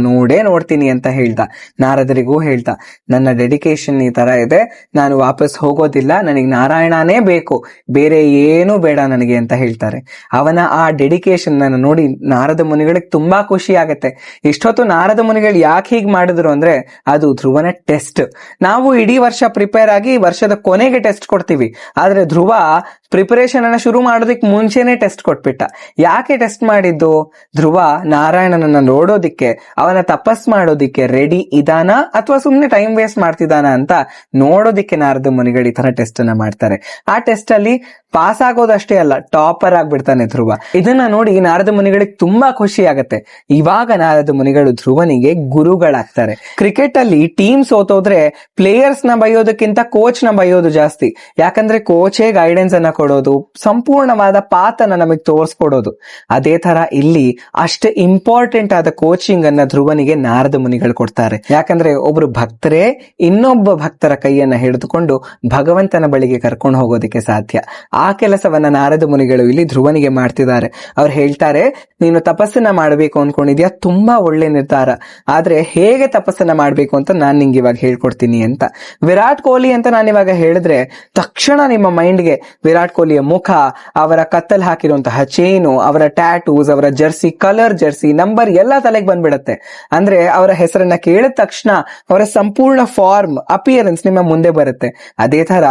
ನೋಡ್ತೀನಿ ಅಂತ ಹೇಳ್ದ. ನಾರದರಿಗೂ ಹೇಳ್ದ, ನನ್ನ ಡೆಡಿಕೇಶನ್ ಈ ತರ ಇದೆ, ನಾನು ವಾಪಸ್ ಹೋಗೋದಿಲ್ಲ, ನನಗೆ ನಾರಾಯಣನೇ ಬೇಕು, ಬೇರೆ ಏನೂ ಬೇಡ ನನಗೆ ಅಂತ ಹೇಳ್ತಾರೆ. ಅವನ ಆ ಡೆಡಿಕೇಶನ್ ನನ್ನ ನೋಡಿ ನಾರದ ಮುನಿಗಳಿಗೆ ತುಂಬಾ ಖುಷಿ ಆಗತ್ತೆ. ಇಷ್ಟೊತ್ತು ನಾರದ ಮುನಿಗಳು ಯಾಕೆ ಹೀಗ್ ಮಾಡಿದ್ರು ಅಂದ್ರೆ ಅದು ಧ್ರುವನ ಟೆಸ್ಟ್. ನಾವು ಇಡೀ ವರ್ಷ ಪ್ರಿಪೇರ್ ಆಗಿ ವರ್ಷದ ಕೊನೆಗೆ ಟೆಸ್ಟ್ ಕೊಡ್ತೀವಿ, ಆದ್ರೆ ಧ್ರುವ ಪ್ರಿಪರೇಷನ್ ಅನ್ನ ಶುರು ಮಾಡೋದಕ್ಕೆ ಮುಂಚೆನೆ ಟೆಸ್ಟ್ ಕೊಟ್ಬಿಟ್ಟ. ಯಾಕೆ ಟೆಸ್ಟ್ ಮಾಡಿದ್ದು? ಧ್ರುವ ನಾರಾಯಣನನ್ನ ನೋಡೋದಿಕ್ಕೆ, ಅವನ ತಪಸ್ ಮಾಡೋದಿಕ್ಕೆ ರೆಡಿ ಇದಾನ ಅಥವಾ ಸುಮ್ನೆ ಟೈಮ್ ವೇಸ್ಟ್ ಮಾಡ್ತಿದ್ದಾನ ಅಂತ ನೋಡೋದಿಕ್ಕೆ ನಾರದ ಮುನಿಗಳು ಈ ತರ ಟೆಸ್ಟ್ ಅನ್ನ ಮಾಡ್ತಾರೆ. ಆ ಟೆಸ್ಟ್ ಅಲ್ಲಿ ಪಾಸ್ ಆಗೋದಷ್ಟೇ ಅಲ್ಲ, ಟಾಪರ್ ಆಗ್ಬಿಡ್ತಾನೆ ಧ್ರುವ. ಇದನ್ನ ನೋಡಿ ನಾರದ ಮುನಿಗಳಿಗೆ ತುಂಬಾ ಖುಷಿ ಆಗತ್ತೆ. ಇವಾಗ ನಾರದ ಮುನಿಗಳು ಧ್ರುವನಿಗೆ ಗುರುಗಳಾಗ್ತಾರೆ. ಕ್ರಿಕೆಟ್ ಅಲ್ಲಿ ಟೀಮ್ ಸೋತೋದ್ರೆ ಪ್ಲೇಯರ್ಸ್ ನ ಬೈಯೋದಕ್ಕಿಂತ ಕೋಚ್ ನ ಬೈಯೋದು ಜಾಸ್ತಿ. ಯಾಕಂದ್ರೆ ಕೋಚೇ ಗೈಡೆನ್ಸ್ ಅನ್ನ ಕೊಡೋದು, ಸಂಪೂರ್ಣವಾದ ಪಾತನ್ನ ನಮಗೆ ತೋರಿಸ್ಕೊಡೋದು. ಅದೇ ತರ ಇಲ್ಲಿ ಅಷ್ಟೇ ಇಂಪಾರ್ಟೆಂಟ್ ಆದ ಕೋಚಿಂಗ್ ಅನ್ನ ಧ್ರುವನಿಗೆ ನಾರದ ಮುನಿಗಳು ಕೊಡ್ತಾರೆ. ಯಾಕಂದ್ರೆ ಒಬ್ರು ಭಕ್ತರೇ ಇನ್ನೊಬ್ಬ ಭಕ್ತರ ಕೈಯನ್ನ ಹಿಡಿದುಕೊಂಡು ಭಗವಂತನ ಬಳಿಗೆ ಕರ್ಕೊಂಡು ಹೋಗೋದಕ್ಕೆ ಸಾಧ್ಯ. ಆ ಕೆಲಸವನ್ನ ನಾರದ ಮುನಿಗಳು ಇಲ್ಲಿ ಧ್ರುವನಿಗೆ ಮಾಡ್ತಿದ್ದಾರೆ. ಅವ್ರು ಹೇಳ್ತಾರೆ, ನೀನು ತಪಸ್ಸನ್ನ ಮಾಡಬೇಕು ಅನ್ಕೊಂಡಿದ್ಯಾ, ತುಂಬಾ ಒಳ್ಳೆ ನಿರ್ಧಾರ. ಆದ್ರೆ ಹೇಗೆ ತಪಸ್ಸನ್ನ ಮಾಡ್ಬೇಕು ಅಂತ ನಾನ್ ನಿಂಗೆ ಇವಾಗ ಹೇಳ್ಕೊಡ್ತೀನಿ ಅಂತ. ವಿರಾಟ್ ಕೊಹ್ಲಿ ಅಂತ ನಾನಿವಾಗ ಹೇಳಿದ್ರೆ ತಕ್ಷಣ ನಿಮ್ಮ ಮೈಂಡ್ಗೆ ವಿರಾಟ್ ಕೊಹ್ಲಿಯ ಮುಖ, ಅವರ ಕತ್ತಲ್ ಹಾಕಿರುವಂತಹ ಚೇನು, ಅವರ ಟ್ಯಾಟೂಸ್, ಅವರ ಜರ್ಸಿ ಕಲರ್, ಜರ್ಸಿ ನಂಬರ್ ಎಲ್ಲ ತಲೆಗೆ ಬಂದ್ಬಿಡತ್ತೆ. ಅಂದ್ರೆ ಅವರ ಹೆಸರನ್ನ ಕೇಳಿದ ತಕ್ಷಣ ಅವರ ಸಂಪೂರ್ಣ ಫಾರ್ಮ್, ಅಪಿಯರೆನ್ಸ್ ನಿಮ್ಮ ಮುಂದೆ ಬರುತ್ತೆ. ಅದೇ ತರ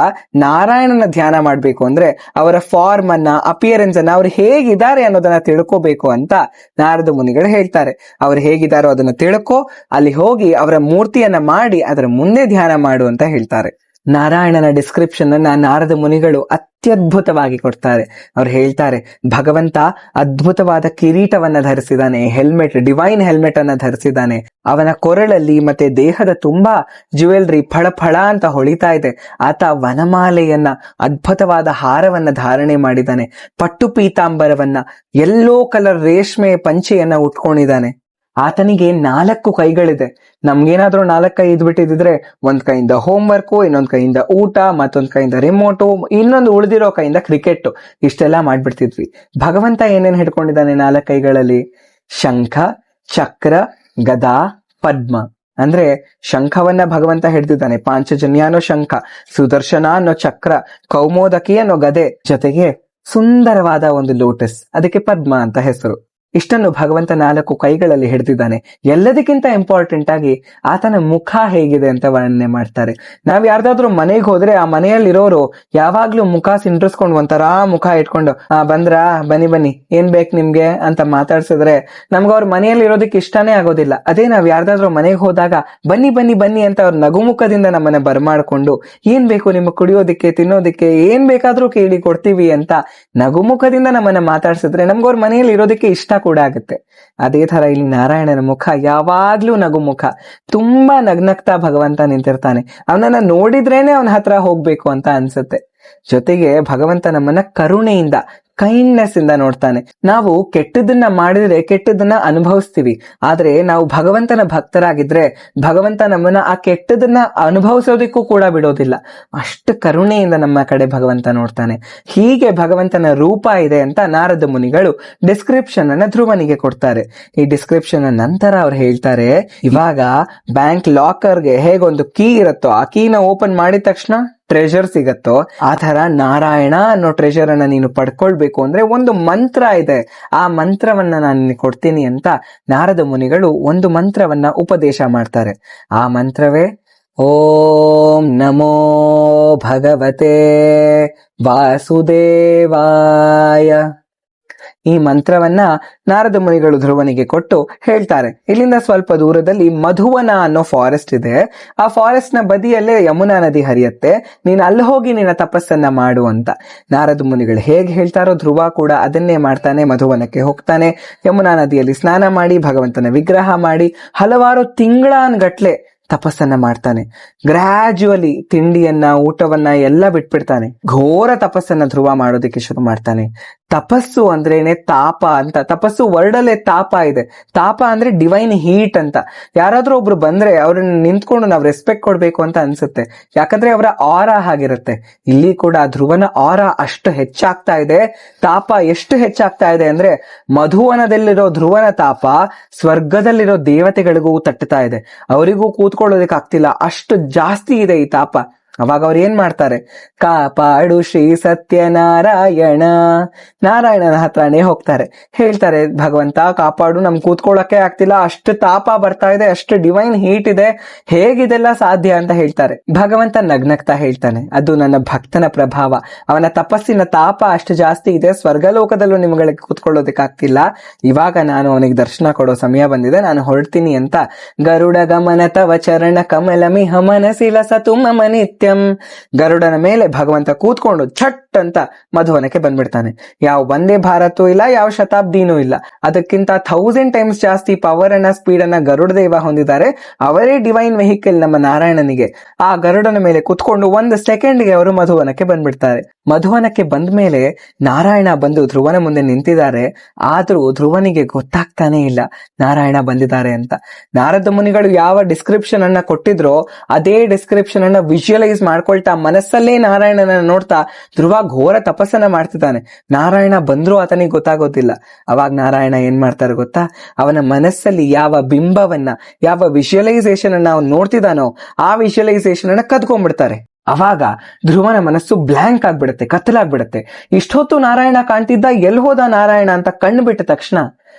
ನಾರಾಯಣನ ಧ್ಯಾನ ಮಾಡ್ಬೇಕು ಅಂದ್ರೆ ಅವರ ಫಾರ್ಮ್ ಅನ್ನ, ಅಪಿಯರೆನ್ಸ್ ಅನ್ನ, ಅವ್ರು ಹೇಗಿದ್ದಾರೆ ಅನ್ನೋದನ್ನ ತಿಳ್ಕೋಬೇಕು ಅಂತ ನಾರದ ಮುನಿಗಳು ಹೇಳ್ತಾರೆ. ಅವ್ರು ಹೇಗಿದ್ದಾರೋ ಅದನ್ನ ತಿಳ್ಕೊ, ಅಲ್ಲಿ ಹೋಗಿ ಅವರ ಮೂರ್ತಿಯನ್ನ ಮಾಡಿ ಅದರ ಮುಂದೆ ಧ್ಯಾನ ಮಾಡು ಅಂತ ಹೇಳ್ತಾರೆ. ನಾರಾಯಣನ ಡಿಸ್ಕ್ರಿಪ್ಷನ್ ಅನ್ನ ನಾರದ ಮುನಿಗಳು ಅತ್ಯದ್ಭುತವಾಗಿ ಕೊಡ್ತಾರೆ. ಅವ್ರು ಹೇಳ್ತಾರೆ, ಭಗವಂತ ಅದ್ಭುತವಾದ ಕಿರೀಟವನ್ನ ಧರಿಸಿದಾನೆ, ಹೆಲ್ಮೆಟ್, ಡಿವೈನ್ ಹೆಲ್ಮೆಟ್ ಅನ್ನ ಧರಿಸಿದಾನೆ. ಅವನ ಕೊರಳಲ್ಲಿ ಮತ್ತೆ ದೇಹದ ತುಂಬಾ ಜ್ಯುವೆಲ್ರಿ ಫಳ ಫಳ ಅಂತ ಹೊಳಿತಾ ಇದೆ. ಆತ ವನಮಾಲೆಯನ್ನ, ಅದ್ಭುತವಾದ ಹಾರವನ್ನ ಧಾರಣೆ ಮಾಡಿದಾನೆ. ಪಟ್ಟು ಪೀತಾಂಬರವನ್ನ, ಯೆಲ್ಲೋ ಕಲರ್ ರೇಷ್ಮೆ ಪಂಚೆಯನ್ನ ಉಟ್ಕೊಂಡಿದ್ದಾನೆ. ಆತನಿಗೆ 4 ಕೈಗಳಿದೆ. ನಮ್ಗೇನಾದ್ರೂ 4 ಕೈ ಇದ್ಬಿಟ್ಟಿದ್ರೆ ಒಂದ್ ಕೈಯಿಂದ ಹೋಮ್ ವರ್ಕು, ಇನ್ನೊಂದ್ ಕೈಯಿಂದ ಊಟ, ಮತ್ತೊಂದ್ ಕೈಯಿಂದ ರಿಮೋಟು, ಇನ್ನೊಂದು ಉಳಿದಿರೋ ಕೈಯಿಂದ ಕ್ರಿಕೆಟ್, ಇಷ್ಟೆಲ್ಲ ಮಾಡ್ಬಿಡ್ತಿದ್ವಿ. ಭಗವಂತ ಏನೇನ್ ಹಿಡ್ಕೊಂಡಿದ್ದಾನೆ 4 ಕೈಗಳಲ್ಲಿ? ಶಂಖ, ಚಕ್ರ, ಗದಾ, ಪದ್ಮ. ಅಂದ್ರೆ ಶಂಖವನ್ನ ಭಗವಂತ ಹಿಡ್ದಿದ್ದಾನೆ, ಪಾಂಚಜನ್ಯ ಅನ್ನೋ ಶಂಖ, ಸುದರ್ಶನ ಅನ್ನೋ ಚಕ್ರ, ಕೌಮೋದಕಿ ಅನ್ನೋ ಗದೆ, ಜೊತೆಗೆ ಸುಂದರವಾದ ಒಂದು ಲೋಟಸ್, ಅದಕ್ಕೆ ಪದ್ಮ ಅಂತ ಹೆಸರು. ಇಷ್ಟನ್ನು ಭಗವಂತ 4 ಕೈಗಳಲ್ಲಿ ಹಿಡಿದಿದ್ದಾನೆ. ಎಲ್ಲದಕ್ಕಿಂತ ಇಂಪಾರ್ಟೆಂಟ್ ಆಗಿ ಆತನ ಮುಖ ಹೇಗಿದೆ ಅಂತ ವರ್ಣನೆ ಮಾಡ್ತಾರೆ. ನಾವ್ ಯಾರ್ದಾದ್ರೂ ಮನೆಗೆ ಹೋದ್ರೆ ಆ ಮನೆಯಲ್ಲಿರೋರು ಯಾವಾಗ್ಲೂ ಮುಖ ಸಿಂಡ್ರಿಸ್ಕೊಂಡು ಒಂಥರ ಮುಖ ಇಟ್ಕೊಂಡು ಬಂದ್ರಾ, ಬನ್ನಿ ಏನ್ ಬೇಕು ನಿಮ್ಗೆ ಅಂತ ಮಾತಾಡ್ಸಿದ್ರೆ ನಮ್ಗೆ ಅವ್ರ ಮನೆಯಲ್ಲಿ ಇರೋದಕ್ಕೆ ಇಷ್ಟನೇ ಆಗೋದಿಲ್ಲ. ಅದೇ ನಾವ್ ಯಾರ್ದಾದ್ರೂ ಮನೆಗೆ ಹೋದಾಗ ಬನ್ನಿ ಅಂತ ಅವ್ರ ನಗುಮುಖದಿಂದ ನಮ್ಮನ್ನ ಬರ್ಮಾಡ್ಕೊಂಡು ಏನ್ ಬೇಕು ನಿಮ್ಗೆ ಕುಡಿಯೋದಿಕ್ಕೆ, ತಿನ್ನೋದಿಕ್ಕೆ, ಏನ್ ಬೇಕಾದ್ರೂ ಕೇಳಿ ಕೊಡ್ತೀವಿ ಅಂತ ನಗುಮುಖದಿಂದ ನಮ್ಮನ್ನ ಮಾತಾಡ್ಸಿದ್ರೆ ನಮ್ಗೆ ಅವ್ರ ಮನೆಯಲ್ಲಿ ಇರೋದಕ್ಕೆ ಇಷ್ಟ ಕೂಡ ಆಗುತ್ತೆ. ಅದೇ ತರ ಇಲ್ಲಿ ನಾರಾಯಣನ ಮುಖ ಯಾವಾಗ್ಲೂ ನಗುಮುಖ, ತುಂಬಾ ನಗ್ನಗ್ತಾ ಭಗವಂತ ನಿಂತಿರ್ತಾನೆ. ಅವನನ್ನ ನೋಡಿದ್ರೇನೆ ಅವನ ಹತ್ರ ಹೋಗ್ಬೇಕು ಅಂತ ಅನ್ಸುತ್ತೆ. ಜೊತೆಗೆ ಭಗವಂತ ನಮ್ಮನ್ನ ಕರುಣೆಯಿಂದ, ಕೈಂಡ್ನೆಸ್ ಇಂದ ನೋಡ್ತಾನೆ. ನಾವು ಕೆಟ್ಟದನ್ನ ಮಾಡಿದ್ರೆ ಕೆಟ್ಟದನ್ನ ಅನುಭವಿಸ್ತೀವಿ. ಆದ್ರೆ ನಾವು ಭಗವಂತನ ಭಕ್ತರಾಗಿದ್ರೆ ಭಗವಂತ ನಮ್ಮನ್ನ ಆ ಕೆಟ್ಟದನ್ನ ಅನುಭವಿಸೋದಕ್ಕೂ ಕೂಡ ಬಿಡೋದಿಲ್ಲ. ಅಷ್ಟು ಕರುಣೆಯಿಂದ ನಮ್ಮ ಕಡೆ ಭಗವಂತ ನೋಡ್ತಾನೆ. ಹೀಗೆ ಭಗವಂತನ ರೂಪ ಇದೆ ಅಂತ ನಾರದ ಮುನಿಗಳು ಡಿಸ್ಕ್ರಿಪ್ಷನ್ ಅನ್ನ ಧ್ರುವನಿಗೆ ಕೊಡ್ತಾರೆ. ಈ ಡಿಸ್ಕ್ರಿಪ್ಷನ್ ನಂತರ ಅವ್ರು ಹೇಳ್ತಾರೆ, ಇವಾಗ ಬ್ಯಾಂಕ್ ಲಾಕರ್ಗೆ ಹೇಗೊಂದು ಕೀ ಇರುತ್ತೋ, ಆ ಕೀನ ಓಪನ್ ಮಾಡಿದ ತಕ್ಷಣ ಟ್ರೆಷರ್ ಸಿಗತ್ತೋ, ಆ ತರ ನಾರಾಯಣ ಅನ್ನೋ ಟ್ರೆಷರ್ ಅನ್ನ ನೀನು ಪಡ್ಕೊಳ್ಬೇಕು ಅಂದ್ರೆ ಒಂದು ಮಂತ್ರ ಇದೆ, ಆ ಮಂತ್ರವನ್ನ ನಾನು ಕೊಡ್ತೀನಿ ಅಂತ ನಾರದ ಮುನಿಗಳು ಒಂದು ಮಂತ್ರವನ್ನ ಉಪದೇಶ ಮಾಡ್ತಾರೆ. ಆ ಮಂತ್ರವೇ ಓಂ ನಮೋ ಭಗವತೆ ವಾಸುದೇವಾಯ. ಈ ಮಂತ್ರವನ್ನ ನಾರದ ಮುನಿಗಳು ಧ್ರುವನಿಗೆ ಕೊಟ್ಟು ಹೇಳ್ತಾರೆ, ಇಲ್ಲಿಂದ ಸ್ವಲ್ಪ ದೂರದಲ್ಲಿ ಮಧುವನ ಅನ್ನೋ ಫಾರೆಸ್ಟ್ ಇದೆ. ಆ ಫಾರೆಸ್ಟ್ ನ ಬದಿಯಲ್ಲೇ ಯಮುನಾ ನದಿ ಹರಿಯತ್ತೆ, ನೀನ್ ಅಲ್ಲಿ ಹೋಗಿ ನಿನ್ನ ತಪಸ್ಸನ್ನ ಮಾಡು ಅಂತ. ನಾರದ ಮುನಿಗಳು ಹೇಗೆ ಹೇಳ್ತಾರೋ ಧ್ರುವ ಕೂಡ ಅದನ್ನೇ ಮಾಡ್ತಾನೆ. ಮಧುವನಕ್ಕೆ ಹೋಗ್ತಾನೆ, ಯಮುನಾ ನದಿಯಲ್ಲಿ ಸ್ನಾನ ಮಾಡಿ, ಭಗವಂತನ ವಿಗ್ರಹ ಮಾಡಿ, ಹಲವಾರು ತಿಂಗಳಾನ್ಗಟ್ಲೆ ತಪಸ್ಸನ್ನ ಮಾಡ್ತಾನೆ. ಗ್ರಾಜುವಲಿ ತಿಂಡಿಯನ್ನ, ಊಟವನ್ನ ಎಲ್ಲ ಬಿಟ್ಬಿಡ್ತಾನೆ. ಘೋರ ತಪಸ್ಸನ್ನ ಧ್ರುವ ಮಾಡೋದಕ್ಕೆ ಶುರು ಮಾಡ್ತಾನೆ. ತಪಸ್ಸು ಅಂದ್ರೇನೆ ತಾಪ ಅಂತ. ತಪಸ್ಸು ವರ್ಡಲ್ಲೇ ತಾಪ ಇದೆ. ತಾಪ ಅಂದ್ರೆ ಡಿವೈನ್ ಹೀಟ್ ಅಂತ. ಯಾರಾದ್ರೂ ಒಬ್ರು ಬಂದ್ರೆ ಅವ್ರನ್ನ ನಿಂತ್ಕೊಂಡು ನಾವ್ ರೆಸ್ಪೆಕ್ಟ್ ಕೊಡ್ಬೇಕು ಅಂತ ಅನ್ಸುತ್ತೆ, ಯಾಕಂದ್ರೆ ಅವರ ಆರಾ ಹಾಗಿರುತ್ತೆ. ಇಲ್ಲಿ ಕೂಡ ಧ್ರುವನ ಆರಾ ಅಷ್ಟು ಹೆಚ್ಚಾಗ್ತಾ ಇದೆ. ತಾಪ ಎಷ್ಟು ಹೆಚ್ಚಾಗ್ತಾ ಇದೆ ಅಂದ್ರೆ ಮಧುವನದಲ್ಲಿರೋ ಧ್ರುವನ ತಾಪ ಸ್ವರ್ಗದಲ್ಲಿರೋ ದೇವತೆಗಳಿಗೂ ತಟ್ಟುತ್ತಾ ಇದೆ. ಅವರಿಗೂ ಕೂತ್ಕೊಳ್ಳೋದಕ್ಕೆ ಆಗ್ತಿಲ್ಲ, ಅಷ್ಟು ಜಾಸ್ತಿ ಇದೆ ಈ ತಾಪ. ಅವಾಗ ಅವ್ರು ಏನ್ ಮಾಡ್ತಾರೆ, ಕಾಪಾಡು ಶ್ರೀ ಸತ್ಯನಾರಾಯಣ, ನಾರಾಯಣನ ಹತ್ರನೇ ಹೋಗ್ತಾರೆ. ಹೇಳ್ತಾರೆ, ಭಗವಂತ ಕಾಪಾಡು, ನಮ್ ಕೂತ್ಕೊಳ್ಳಕ್ಕೆ ಆಗ್ತಿಲ್ಲ, ಅಷ್ಟು ತಾಪ ಬರ್ತಾ ಇದೆ, ಅಷ್ಟು ಡಿವೈನ್ ಹೀಟ್ ಇದೆ, ಹೇಗಿದೆಲ್ಲ ಸಾಧ್ಯ ಅಂತ ಹೇಳ್ತಾರೆ. ಭಗವಂತ ನಗ್ನಗ್ತಾ ಹೇಳ್ತಾನೆ, ಅದು ನನ್ನ ಭಕ್ತನ ಪ್ರಭಾವ, ಅವನ ತಪಸ್ಸಿನ ತಾಪ ಅಷ್ಟು ಜಾಸ್ತಿ ಇದೆ, ಸ್ವರ್ಗಲೋಕದಲ್ಲೂ ನಿಮ್ಗಳಿಗೆ ಕೂತ್ಕೊಳ್ಳೋದಕ್ಕಾಗ್ತಿಲ್ಲ, ಇವಾಗ ನಾನು ಅವನಿಗೆ ದರ್ಶನ ಕೊಡೋ ಸಮಯ ಬಂದಿದೆ, ನಾನು ಹೊರಡ್ತೀನಿ ಅಂತ. ಗರುಡ ಗಮನ ತವ ಚರಣ ಕಮಲಮಿಹ ಮನಸಿಲ ಸತು ಮಮ ನಿತ್ಯಂ. ಗರುಡನ ಮೇಲೆ ಭಗವಂತ ಕೂತ್ಕೊಂಡು ಛಟ್ ಅಂತ ಮಧುವನಕ್ಕೆ ಬಂದ್ಬಿಡ್ತಾನೆ. ಯಾವ ವಂದೇ ಭಾರತೂ ಇಲ್ಲ, ಯಾವ ಶತಾಬ್ದಿನೂ ಇಲ್ಲ, ಅದಕ್ಕಿಂತ 1000 ಟೈಮ್ಸ್ ಜಾಸ್ತಿ ಪವರ್ ಅನ್ನ ಸ್ಪೀಡ್ ಅನ್ನ ಗರುಡ ದೇವ ಹೊಂದಿದ್ದಾರೆ. ಅವರೇ ಡಿವೈನ್ ವೆಹಿಕಲ್ ನಮ್ಮ ನಾರಾಯಣನಿಗೆ. ಆ ಗರುಡನ ಮೇಲೆ ಕುತ್ಕೊಂಡು 1 ಸೆಕೆಂಡ್ಗೆ ಅವರು ಮಧುವನಕ್ಕೆ ಬಂದ್ಬಿಡ್ತಾರೆ. ಮಧುವನಕ್ಕೆ ಬಂದ ಮೇಲೆ ನಾರಾಯಣ ಬಂದು ಧ್ರುವನ ಮುಂದೆ ನಿಂತಿದ್ದಾರೆ. ಆದ್ರೂ ಧ್ರುವನಿಗೆ ಗೊತ್ತಾಗ್ತಾನೆ ಇಲ್ಲ ನಾರಾಯಣ ಬಂದಿದ್ದಾರೆ ಅಂತ. ನಾರದ ಮುನಿಗಳು ಯಾವ ಡಿಸ್ಕ್ರಿಪ್ಷನ್ ಅನ್ನ ಕೊಟ್ಟಿದ್ರೋ ಅದೇ ಡಿಸ್ಕ್ರಿಪ್ಷನ್ ಅನ್ನ ವಿಜುವಲೈಸ್ ಮಾಡ್ಕೊಳ್ತಾ ಮನಸ್ಸಲ್ಲೇ ನಾರಾಯಣನ ನೋಡ್ತಾ ಧ್ರುವ ಘೋರ ತಪಸ್ಸನ್ನ ಮಾಡ್ತಿದ್ದಾನೆ. ನಾರಾಯಣ ಬಂದ್ರೂ ಆತನಿಗೆ ಗೊತ್ತಾಗೋದಿಲ್ಲ. ಅವಾಗ ನಾರಾಯಣ ಏನ್ ಮಾಡ್ತಾರೆ ಗೊತ್ತಾ, ಅವನ ಮನಸ್ಸಲ್ಲಿ ಯಾವ ಬಿಂಬವನ್ನ, ಯಾವ ವಿಜುವಲೈಸೇಷನ್ ಅನ್ನ ಅವ್ನು ನೋಡ್ತಿದ್ದಾನೋ ಆ ವಿಜುವಲೈಸೇಷನ್ ಅನ್ನ ಕದ್ಕೊಂಡ್ಬಿಡ್ತಾರೆ. ಅವಾಗ ಧ್ರುವನ ಮನಸ್ಸು ಬ್ಲಾಂಕ್ ಆಗ್ಬಿಡುತ್ತೆ, ಕತ್ತಲಾಗ್ಬಿಡುತ್ತೆ. ಇಷ್ಟೊತ್ತು ನಾರಾಯಣ ಕಾಣ್ತಿದ್ದ, ಎಲ್ಲಿ ಹೋದ ನಾರಾಯಣ ಅಂತ ಕಣ್ಣು ಬಿಟ್ಟ ತಕ್ಷಣ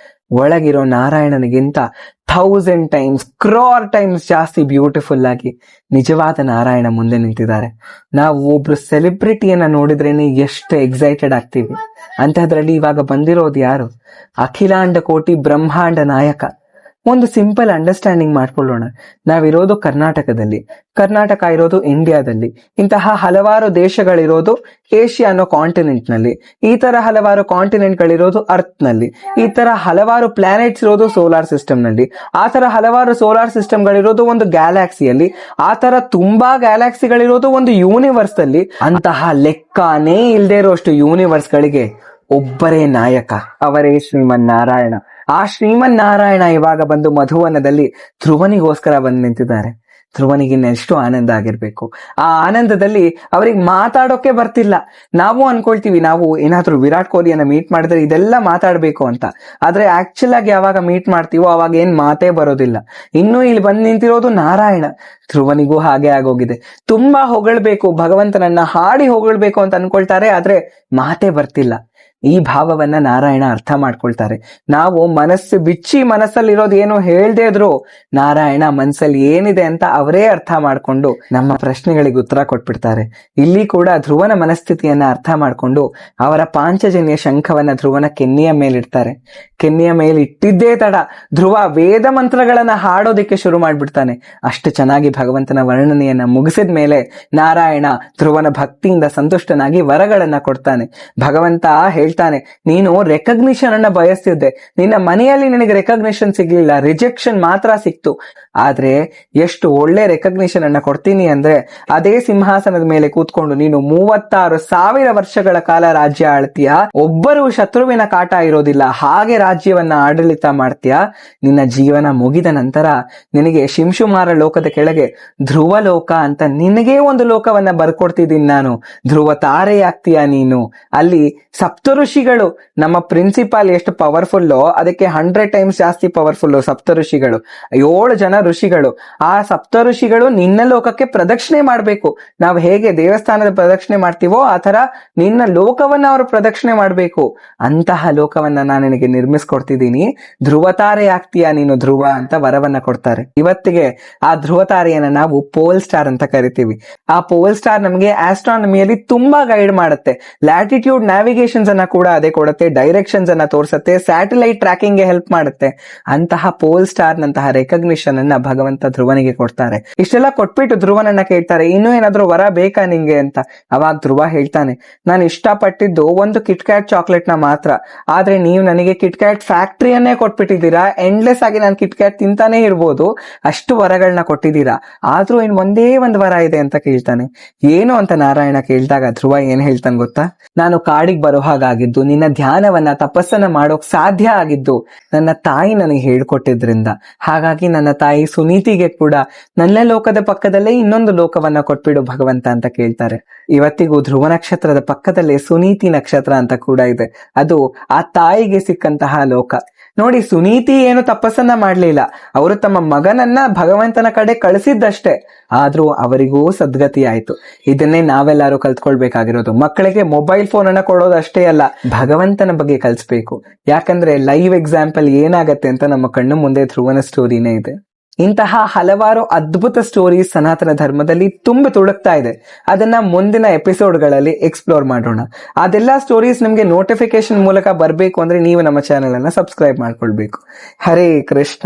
ಒಳಗಿರೋ ನಾರಾಯಣನಿಗಿಂತ 1000 ಟೈಮ್ಸ್, ಕ್ರೋರ್ ಟೈಮ್ಸ್ ಜಾಸ್ತಿ ಬ್ಯೂಟಿಫುಲ್ ಆಗಿ ನಿಜವಾದ ನಾರಾಯಣ ಮುಂದೆ ನಿಂತಿದ್ದಾರೆ. ನಾವು ಒಬ್ರು ಸೆಲೆಬ್ರಿಟಿಯನ್ನ ನೋಡಿದ್ರೇನೆ ಎಷ್ಟು ಎಕ್ಸೈಟೆಡ್ ಆಗ್ತೀವಿ, ಅಂತದ್ರಲ್ಲಿ ಇವಾಗ ಬಂದಿರೋದು ಯಾರು? ಅಖಿಲಾಂಡ ಕೋಟಿ ಬ್ರಹ್ಮಾಂಡ ನಾಯಕ. ಒಂದು ಸಿಂಪಲ್ ಅಂಡರ್ಸ್ಟ್ಯಾಂಡಿಂಗ್ ಮಾಡ್ಕೊಳ್ಳೋಣ. ನಾವಿರೋದು ಕರ್ನಾಟಕದಲ್ಲಿ, ಕರ್ನಾಟಕ ಇರೋದು ಇಂಡಿಯಾದಲ್ಲಿ, ಇಂತಹ ಹಲವಾರು ದೇಶಗಳಿರೋದು ಏಷ್ಯಾ ಅನ್ನೋ ಕಾಂಟಿನೆಂಟ್ ನಲ್ಲಿ, ಈ ತರ ಹಲವಾರು ಕಾಂಟಿನೆಂಟ್ ಗಳಿರೋದು ಅರ್ತ್ ನಲ್ಲಿ, ಈ ತರ ಹಲವಾರು ಪ್ಲಾನೆಟ್ಸ್ ಇರೋದು ಸೋಲಾರ್ ಸಿಸ್ಟಮ್ ನಲ್ಲಿ, ಆ ತರ ಹಲವಾರು ಸೋಲಾರ್ ಸಿಸ್ಟಮ್ ಗಳಿರೋದು ಒಂದು ಗ್ಯಾಲಾಕ್ಸಿಯಲ್ಲಿ, ಆ ತರ ತುಂಬಾ ಗ್ಯಾಲಾಕ್ಸಿಗಳಿರೋದು ಒಂದು ಯೂನಿವರ್ಸ್ ಅಲ್ಲಿ. ಅಂತಹ ಲೆಕ್ಕನೇ ಇಲ್ದೇ ಇರೋಷ್ಟು ಯೂನಿವರ್ಸ್ ಗಳಿಗೆ ಒಬ್ಬರೇ ನಾಯಕ, ಅವರೇ ಶ್ರೀಮನ್ನಾರಾಯಣ. ಆ ಶ್ರೀಮನ್ನಾರಾಯಣ ಇವಾಗ ಬಂದು ಮಧುವನದಲ್ಲಿ ಧ್ರುವನಿಗೋಸ್ಕರ ಬಂದು ನಿಂತಿದ್ದಾರೆ. ಧ್ರುವನಿಗೆ ಎಷ್ಟು ಆನಂದ ಆಗಿರ್ಬೇಕು. ಆ ಆನಂದದಲ್ಲಿ ಅವ್ರಿಗೆ ಮಾತಾಡೋಕೆ ಬರ್ತಿಲ್ಲ. ನಾವು ಅನ್ಕೊಳ್ತೀವಿ, ನಾವು ಏನಾದ್ರೂ ವಿರಾಟ್ ಕೊಹ್ಲಿಯನ್ನ ಮೀಟ್ ಮಾಡಿದ್ರೆ ಇದೆಲ್ಲ ಮಾತಾಡ್ಬೇಕು ಅಂತ, ಆದ್ರೆ ಆಕ್ಚುಲ್ ಆಗಿ ಯಾವಾಗ ಮೀಟ್ ಮಾಡ್ತೀವೋ ಅವಾಗ ಏನ್ ಮಾತೇ ಬರೋದಿಲ್ಲ. ಇನ್ನು ಇಲ್ಲಿ ಬಂದು ನಿಂತಿರೋದು ನಾರಾಯಣ. ಧ್ರುವನಿಗೂ ಹಾಗೆ ಆಗೋಗಿದೆ. ತುಂಬಾ ಹೊಗಳ್ಬೇಕು, ಭಗವಂತನನ್ನ ಹಾಡಿ ಹೊಗಳ್ಬೇಕು ಅಂತ ಅನ್ಕೊಳ್ತಾರೆ, ಆದ್ರೆ ಮಾತೇ ಬರ್ತಿಲ್ಲ. ಈ ಭಾವವನ್ನ ನಾರಾಯಣ ಅರ್ಥ ಮಾಡ್ಕೊಳ್ತಾರೆ. ನಾವು ಮನಸ್ಸು ಬಿಚ್ಚಿ ಮನಸ್ಸಲ್ಲಿರೋದು ಏನು ಹೇಳ್ದೇ ಇದ್ರು ನಾರಾಯಣ ಮನಸ್ಸಲ್ಲಿ ಏನಿದೆ ಅಂತ ಅವರೇ ಅರ್ಥ ಮಾಡ್ಕೊಂಡು ನಮ್ಮ ಪ್ರಶ್ನೆಗಳಿಗೆ ಉತ್ತರ ಕೊಟ್ಬಿಡ್ತಾರೆ. ಇಲ್ಲಿ ಕೂಡ ಧ್ರುವನ ಮನಸ್ಥಿತಿಯನ್ನ ಅರ್ಥ ಮಾಡ್ಕೊಂಡು ಅವರ ಪಾಂಚಜನ್ಯ ಶಂಖವನ್ನ ಧ್ರುವನ ಕೆನ್ನೆಯ ಮೇಲಿಡ್ತಾರೆ. ಕೆನ್ನೆಯ ಮೇಲೆ ಇಟ್ಟಿದ್ದೇ ತಡ ಧ್ರುವ ವೇದ ಮಂತ್ರಗಳನ್ನ ಹಾಡೋದಿಕ್ಕೆ ಶುರು ಮಾಡ್ಬಿಡ್ತಾನೆ. ಅಷ್ಟು ಚೆನ್ನಾಗಿ ಭಗವಂತನ ವರ್ಣನೆಯನ್ನ ಮುಗಿಸಿದ ಮೇಲೆ ನಾರಾಯಣ ಧ್ರುವನ ಭಕ್ತಿಯಿಂದ ಸಂತುಷ್ಟನಾಗಿ ವರಗಳನ್ನ ಕೊಡ್ತಾನೆ. ಭಗವಂತ ಹೇಳ್ತಾನೆ, ನೀನು ರೆಕಗ್ನಿಷನ್ ಅನ್ನ ಬಯಸ್ತಿದ್ದೆ, ನಿನ್ನ ಮನೆಯಲ್ಲಿ ನಿನಗೆ ರೆಕಗ್ನಿಷನ್ ಸಿಗ್ಲಿಲ್ಲ, ರಿಜೆಕ್ಷನ್ ಮಾತ್ರ ಸಿಕ್ತು. ಆದ್ರೆ ಎಷ್ಟು ಒಳ್ಳೆ ರೆಕಗ್ನಿಷನ್ ಅನ್ನ ಕೊಡ್ತೀನಿ ಅಂದ್ರೆ, ಅದೇ ಸಿಂಹಾಸನದ ಮೇಲೆ ಕೂತ್ಕೊಂಡು ನೀನು 36,000 ವರ್ಷಗಳ ಕಾಲ ರಾಜ್ಯ ಆಳ್ತೀಯ, ಒಬ್ಬರು ಶತ್ರುವಿನ ಕಾಟ ಇರೋದಿಲ್ಲ, ಹಾಗೆ ರಾಜ್ಯವನ್ನ ಆಡಳಿತ ಮಾಡ್ತೀಯ. ನಿನ್ನ ಜೀವನ ಮುಗಿದ ನಂತರ ನಿನಗೆ ಶಿಂಶುಮಾರ ಲೋಕದ ಕೆಳಗೆ ಧ್ರುವ ಲೋಕ ಅಂತ ನಿನಗೇ ಒಂದು ಲೋಕವನ್ನ ಬರ್ಕೊಡ್ತಿದ್ದೀನಿ ನಾನು. ಧ್ರುವ ತಾರೆ ಆಗ್ತೀಯ ನೀನು. ಅಲ್ಲಿ ಸಪ್ತಋಷಿಗಳು, ನಮ್ಮ ಪ್ರಿನ್ಸಿಪಾಲ್ ಎಷ್ಟು ಪವರ್ಫುಲ್ಲೋ ಅದಕ್ಕೆ 100 ಟೈಮ್ಸ್ ಜಾಸ್ತಿ ಪವರ್ಫುಲ್ಲು ಸಪ್ತಋಷಿಗಳು. 7 ಜನ ಋಷಿಗಳು. ಆ ಸಪ್ತಋಷಿಗಳು ನಿನ್ನ ಲೋಕಕ್ಕೆ ಪ್ರದಕ್ಷಿಣೆ ಮಾಡ್ಬೇಕು. ನಾವು ಹೇಗೆ ದೇವಸ್ಥಾನದ ಪ್ರದಕ್ಷಿಣೆ ಮಾಡ್ತೀವೋ ಆ ತರ ನಿನ್ನ ಲೋಕವನ್ನ ಅವರು ಪ್ರದಕ್ಷಿಣೆ ಮಾಡ್ಬೇಕು. ಅಂತಹ ಲೋಕವನ್ನ ನಾನು ನಿನಗೆ ನಿರ್ಮಿಸ್ಕೊಡ್ತಿದ್ದೀನಿ, ಧ್ರುವತಾರೆ ಆಗ್ತೀಯ ನೀನು ಧ್ರುವ ಅಂತ ವರವನ್ನ ಕೊಡ್ತಾರೆ. ಇವತ್ತಿಗೆ ಆ ಧ್ರುವತಾರೆಯನ್ನ ನಾವು ಪೋಲ್ ಸ್ಟಾರ್ ಅಂತ ಕರಿತೀವಿ. ಆ ಪೋಲ್ ಸ್ಟಾರ್ ನಮಗೆ ಆಸ್ಟ್ರಾನಮಿಯಲ್ಲಿ ತುಂಬಾ ಗೈಡ್ ಮಾಡುತ್ತೆ. ಲ್ಯಾಟಿಟ್ಯೂಡ್ ನ್ಯಾವಿಗೇಷನ್ಸ್ ಅನ್ನ ಕೂಡ ಅದೇ ಕೊಡುತ್ತೆ, ಡೈರೆಕ್ಷನ್ಸ್ ಅನ್ನ ತೋರಿಸುತ್ತೆ, ಸ್ಯಾಟಲೈಟ್ ಟ್ರ್ಯಾಕಿಂಗ್ ಗೆ ಹೆಲ್ಪ್ ಮಾಡುತ್ತೆ. ಅಂತಹ ಪೋಲ್ ಸ್ಟಾರ್ ನಂತಹ ರೆಕಗ್ನಿಷನ್ ಅನ್ನ ಭಗವಂತ ಧ್ರುವನಿಗೆ ಕೊಡ್ತಾರೆ. ಇಷ್ಟೆಲ್ಲ ಕೊಟ್ಬಿಟ್ಟು ಧ್ರುವನನ್ನ ಕೇಳ್ತಾರೆ, ಇನ್ನೂ ಏನಾದ್ರೂ ವರ ಬೇಕಾ ನಿಂಗೆ ಅಂತ. ಅವಾಗ ಧ್ರುವ ಹೇಳ್ತಾನೆ, ನಾನು ಇಷ್ಟಪಟ್ಟಿದ್ದು ಒಂದು ಕಿಟ್ಕ್ಯಾಟ್ ಚಾಕ್ಲೇಟ್ ನ ಮಾತ್ರ, ಆದ್ರೆ ನೀವು ನನಗೆ ಕಿಟ್ಕ್ಯಾಟ್ ಫ್ಯಾಕ್ಟ್ರಿಯನ್ನೇ ಕೊಟ್ಬಿಟ್ಟಿದ್ದೀರಾ. ಎಂಡ್ಲೆಸ್ ಆಗಿ ನಾನು ಕಿಟ್ಕ್ಯಾಟ್ ತಿಂತಾನೆ ಇರ್ಬೋದು, ಅಷ್ಟು ವರಗಳನ್ನ ಕೊಟ್ಟಿದ್ದೀರಾ. ಆದ್ರೂ ಇನ್ ಒಂದೇ ಒಂದು ವರ ಇದೆ ಅಂತ ಕೇಳ್ತಾನೆ. ಏನು ಅಂತ ನಾರಾಯಣ ಕೇಳಿದಾಗ ಧ್ರುವ ಏನ್ ಹೇಳ್ತಾನೆ ಗೊತ್ತಾ, ನಾನು ಕಾಡಿಗೆ ಬರೋ ಹಾಗಾದ್ರೆ ಆಗಿದ್ದು, ನಿನ್ನ ಧ್ಯಾನವನ್ನ ತಪಸ್ಸನ್ನ ಮಾಡೋಕ್ ಸಾಧ್ಯ ಆಗಿದ್ದು ನನ್ನ ತಾಯಿ ನನಗೆ ಹೇಳ್ಕೊಟ್ಟಿದ್ರಿಂದ. ಹಾಗಾಗಿ ನನ್ನ ತಾಯಿ ಸುನೀತಿಗೆ ಕೂಡ ನನ್ನ ಲೋಕದ ಪಕ್ಕದಲ್ಲೇ ಇನ್ನೊಂದು ಲೋಕವನ್ನ ಕೊಟ್ಬಿಡು ಭಗವಂತ ಅಂತ ಕೇಳ್ತಾರೆ. ಇವತ್ತಿಗೂ ಧ್ರುವ ನಕ್ಷತ್ರದ ಪಕ್ಕದಲ್ಲೇ ಸುನೀತಿ ನಕ್ಷತ್ರ ಅಂತ ಕೂಡ ಇದೆ. ಅದು ಆ ತಾಯಿಗೆ ಸಿಕ್ಕಂತಹ ಲೋಕ. ನೋಡಿ, ಸುನೀತಿ ಏನು ತಪಸ್ಸನ್ನ ಮಾಡ್ಲಿಲ್ಲ, ಅವರು ತಮ್ಮ ಮಗನನ್ನ ಭಗವಂತನ ಕಡೆ ಕಳಿಸಿದ್ದಷ್ಟೇ. ಆದ್ರೂ ಅವರಿಗೂ ಸದ್ಗತಿ ಆಯ್ತು. ಇದನ್ನೇ ನಾವೆಲ್ಲರೂ ಕಲ್ತ್ಕೊಳ್ಬೇಕಾಗಿರೋದು. ಮಕ್ಕಳಿಗೆ ಮೊಬೈಲ್ ಫೋನ್ ಅನ್ನ ಕೊಡೋದಷ್ಟೇ ಅಲ್ಲ, ಭಗವಂತನ ಬಗ್ಗೆ ಕಲಿಸ್ಬೇಕು. ಯಾಕಂದ್ರೆ ಲೈವ್ ಎಕ್ಸಾಂಪಲ್ ಏನಾಗತ್ತೆ ಅಂತ ನಮ್ಮ ಕಣ್ಣು ಮುಂದೆ ಧ್ರುವನ ಸ್ಟೋರಿನೇ ಇದೆ. ಇಂತಹ ಹಲವಾರು ಅದ್ಭುತ ಸ್ಟೋರೀಸ್ ಸನಾತನ ಧರ್ಮದಲ್ಲಿ ತುಂಬಿ ತುಳುಕ್ತಾ ಇದೆ. ಅದನ್ನ ಮುಂದಿನ ಎಪಿಸೋಡ್ಗಳಲ್ಲಿ ಎಕ್ಸ್ಪ್ಲೋರ್ ಮಾಡೋಣ. ಅದೆಲ್ಲ ಸ್ಟೋರೀಸ್ ನಿಮ್ಗೆ ನೋಟಿಫಿಕೇಶನ್ ಮೂಲಕ ಬರಬೇಕು ಅಂದ್ರೆ ನೀವು ನಮ್ಮ ಚಾನೆಲ್ ಅನ್ನ ಸಬ್ಸ್ಕ್ರೈಬ್ ಮಾಡ್ಕೊಳ್ಬೇಕು. ಹರೇ ಕೃಷ್ಣ.